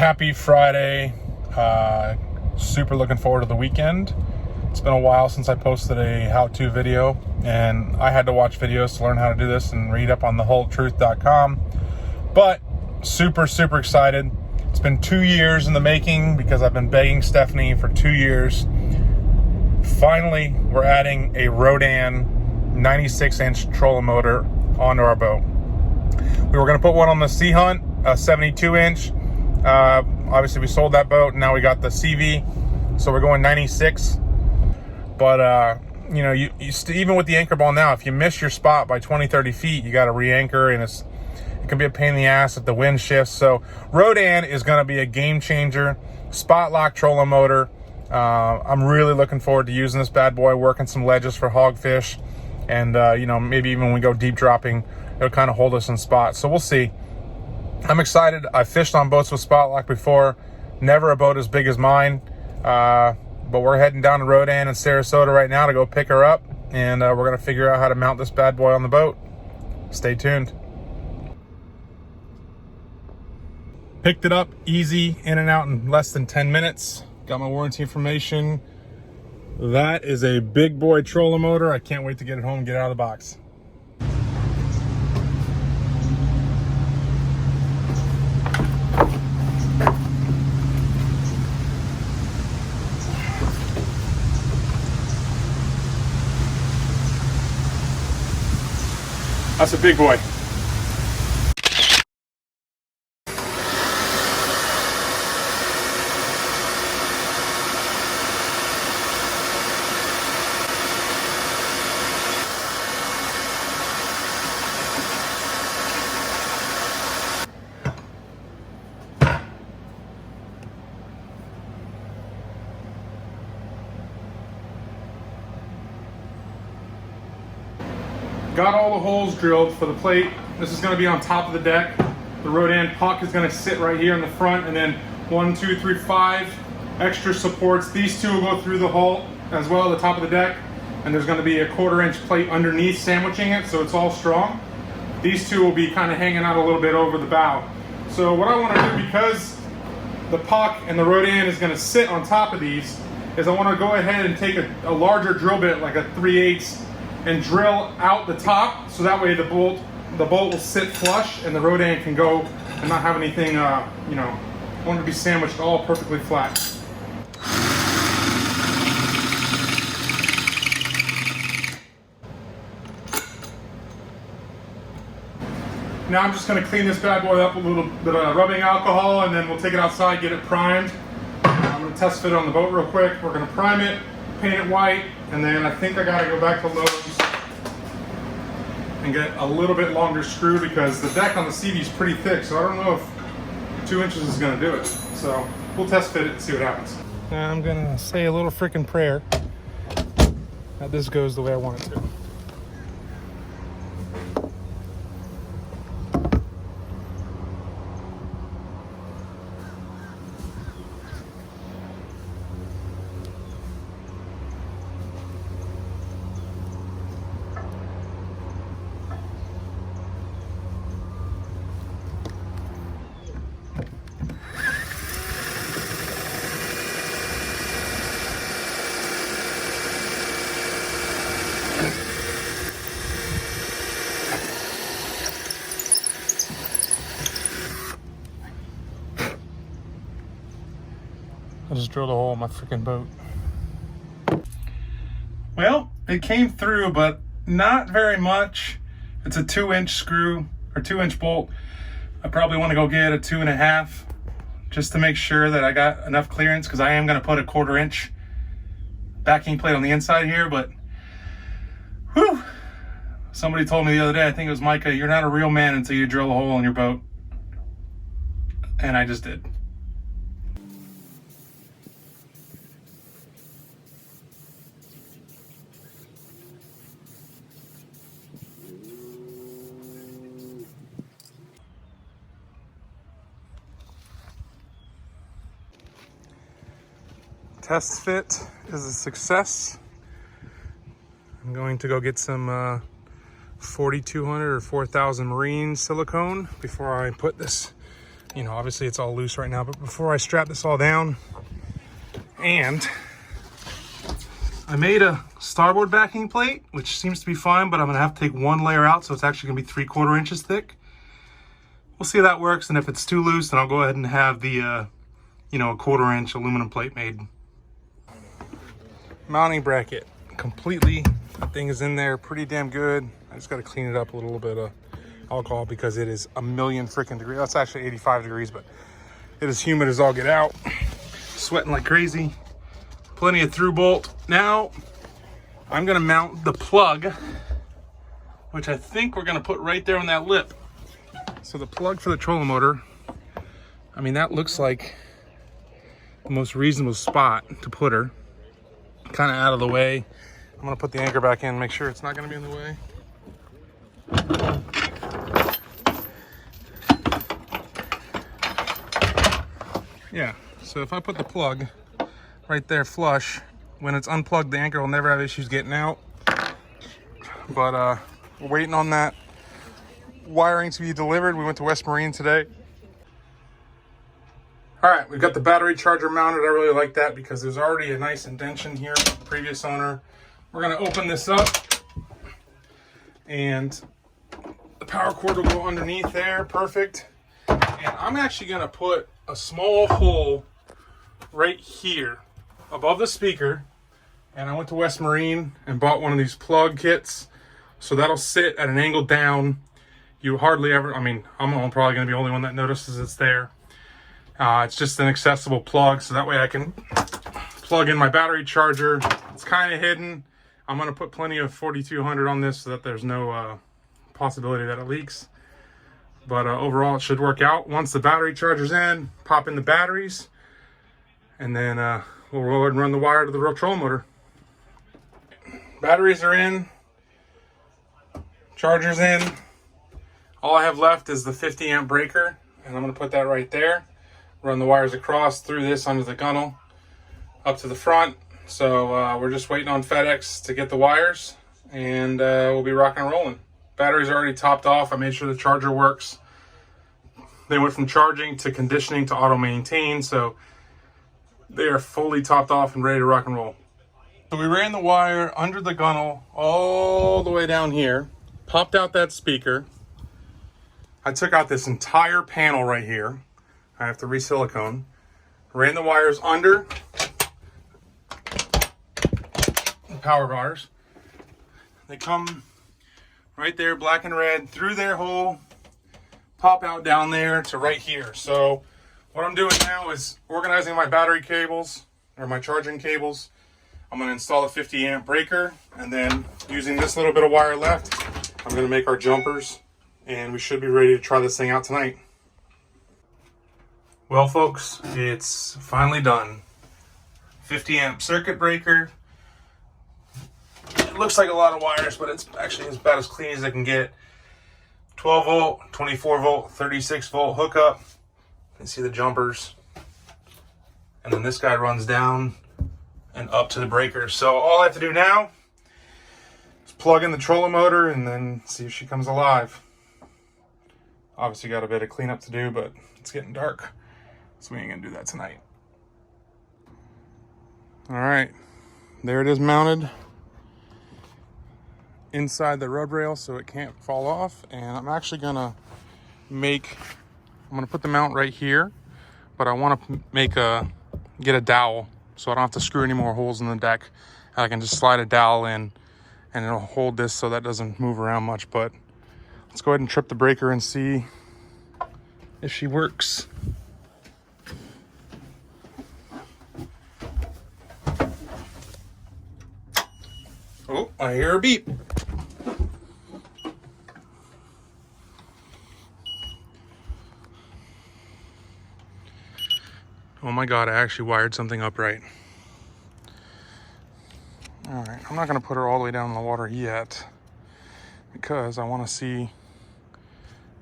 Happy Friday. Super looking forward to the weekend. It's been a while since I posted a how-to video, and I had to watch videos to learn how to do this and read up on thewholetruth.com. But super excited. It's been 2 years in the making because I've been begging Stephanie for 2 years. Finally, we're adding a Rhodan 96-inch trolling motor onto our boat. We were going to put one on the Sea Hunt, a 72-inch. Obviously, we sold that boat, and now we got the SeaVee, so we're going 96. But you know, even with the anchor ball now, if you miss your spot by 20-30 feet, you got to re-anchor, and it can be a pain in the ass if the wind shifts. So Rhodan is going to be a game changer. Spot lock trolling motor. I'm really looking forward to using this bad boy, working some ledges for hogfish, and you know, maybe even when we go deep dropping, it'll kind of hold us in spots. So we'll see. I'm excited. I've fished on boats with spot lock before. Never a boat as big as mine. But we're heading down to Rhodan in Sarasota right now to go pick her up, and we're going to figure out how to mount this bad boy on the boat. Stay tuned. Picked it up easy, in and out in less than 10 minutes. Got my warranty information. That is a big boy trolling motor. I can't wait to get it home and get it out of the box. That's a big boy. Got all the holes drilled for the plate. This is going to be on top of the deck. The Rhodan puck is going to sit right here in the front, and then 1, 2, 3, 5 extra supports. These two will go through the hull as well at the top of the deck, and there's going to be a 1/4-inch plate underneath sandwiching it, so it's all strong. These two will be kind of hanging out a little bit over the bow. So what I want to do, because the puck and the Rhodan is going to sit on top of these, is I want to go ahead and take a larger drill bit, like a 3/8, and drill out the top, so that way the bolt will sit flush and the Rhodan can go and not have anything, you know, I want it to be sandwiched all perfectly flat. Now I'm just going to clean this bad boy up with a little bit of rubbing alcohol, and then we'll take it outside, get it primed. I'm going to test fit it on the boat real quick. We're going to prime it, paint it white, and then I think I gotta go back to Lowe's and get a little bit longer screw, because the deck on the SeaVee is pretty thick, so I don't know if 2 inches is gonna do it. So we'll test fit it and see what happens. Now I'm gonna say a little freaking prayer that this goes the way I want it to. I just drilled a hole in my freaking boat. Well, it came through, but not very much. It's a 2-inch screw, or 2-inch bolt. I probably want to go get a 2.5, just to make sure that I got enough clearance, because I am going to put a 1/4-inch backing plate on the inside here. But whew, somebody told me the other day, I think it was Micah, you're not a real man until you drill a hole in your boat. And I just did. Test fit is a success. I'm going to go get some 4200 or 4000 marine silicone before I put this You know, obviously it's all loose right now, but before I strap this all down, and I made a starboard backing plate, which seems to be fine, but I'm gonna have to take one layer out, so it's actually gonna be 3/4 inches thick. We'll see how that works, and if it's too loose, then I'll go ahead and have the, you know, a 1/4 inch aluminum plate made. Mounting bracket, completely, that thing is in there pretty damn good. I just gotta clean it up a little bit of alcohol because it is a million freaking degrees. That's actually 85 degrees, but it is humid as all get out. Sweating like crazy. Plenty of through bolt. Now, I'm gonna mount the plug, which I think we're gonna put right there on that lip. So the plug for the trolling motor, I mean, that looks like the most reasonable spot to put her. Kind of out of the way. I'm gonna put the anchor back in, make sure it's not gonna be in the way. Yeah, so if I put the plug right there flush, when it's unplugged, the anchor will never have issues getting out. But we're waiting on that wiring to be delivered. We went to West Marine today. All right, we've got the battery charger mounted. I really like that because there's already a nice indentation here from the previous owner. We're gonna open this up and the power cord will go underneath there, perfect. And I'm actually gonna put a small hole right here above the speaker. And I went to West Marine and bought one of these plug kits. So that'll sit at an angle down. You hardly ever, I mean, I'm probably gonna be the only one that notices it's there. It's just an accessible plug, so that way I can plug in my battery charger. It's kind of hidden. I'm gonna put plenty of 4200 on this so that there's no possibility that it leaks. But overall, it should work out. Once the battery charger's in, pop in the batteries, and then we'll roll it and run the wire to the real trolling motor. Batteries are in, charger's in. All I have left is the 50 amp breaker, and I'm gonna put that right there. Run the wires across through this under the gunnel up to the front. So we're just waiting on FedEx to get the wires, and we'll be rocking and rolling. Battery's already topped off. I made sure the charger works. They went from charging to conditioning to auto maintain, so they are fully topped off and ready to rock and roll. So we ran the wire under the gunnel all the way down here, popped out that speaker. I took out this entire panel right here. I have to re-silicone. Ran the wires under the power bars. They come right there, black and red, through their hole, pop out down there to right here. So what I'm doing now is organizing my battery cables, or my charging cables. I'm gonna install a 50 amp breaker, and then using this little bit of wire left, I'm gonna make our jumpers, and we should be ready to try this thing out tonight. Well, folks, it's finally done. 50 amp circuit breaker. It looks like a lot of wires, but it's actually about as clean as I can get. 12 volt, 24 volt, 36 volt hookup. You can see the jumpers. And then this guy runs down and up to the breaker. So all I have to do now is plug in the trolling motor and then see if she comes alive. Obviously got a bit of cleanup to do, but it's getting dark, so we ain't gonna do that tonight. All right, there it is mounted inside the rub rail so it can't fall off. And I'm actually gonna I'm gonna put the mount right here, but I wanna get a dowel so I don't have to screw any more holes in the deck. I can just slide a dowel in and it'll hold this so that doesn't move around much. But let's go ahead and trip the breaker and see if she works. Oh, I hear a beep. Oh my God, I actually wired something up right. All right, I'm not gonna put her all the way down in the water yet because I wanna see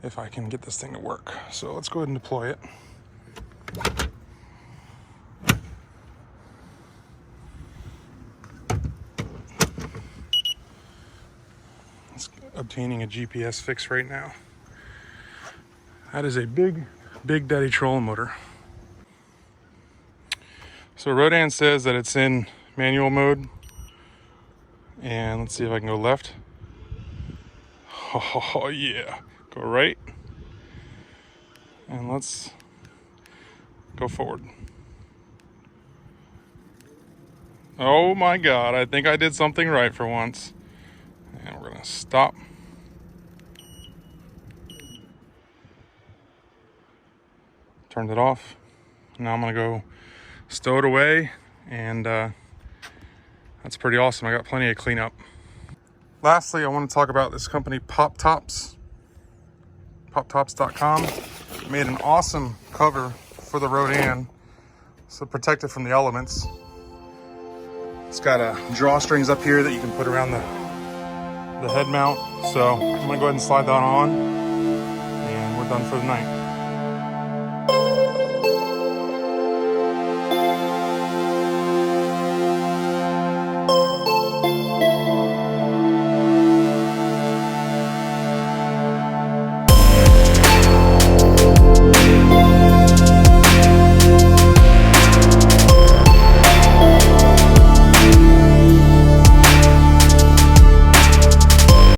if I can get this thing to work. So let's go ahead and deploy it. Obtaining a GPS fix right now. That is a big Big Daddy trolling motor. So Rhodan says that it's in manual mode. And let's see if I can go left. Oh yeah, go right. And let's go forward. Oh my God, I think I did something right for once. And we're gonna stop. Turned it off. Now I'm gonna go stow it away, and that's pretty awesome. I got plenty of cleanup. Lastly, I want to talk about this company, Pop Tops. PopTops.com made an awesome cover for the Rhodan, so protect it from the elements. It's got drawstrings up here that you can put around the head mount. So I'm gonna go ahead and slide that on, and we're done for the night.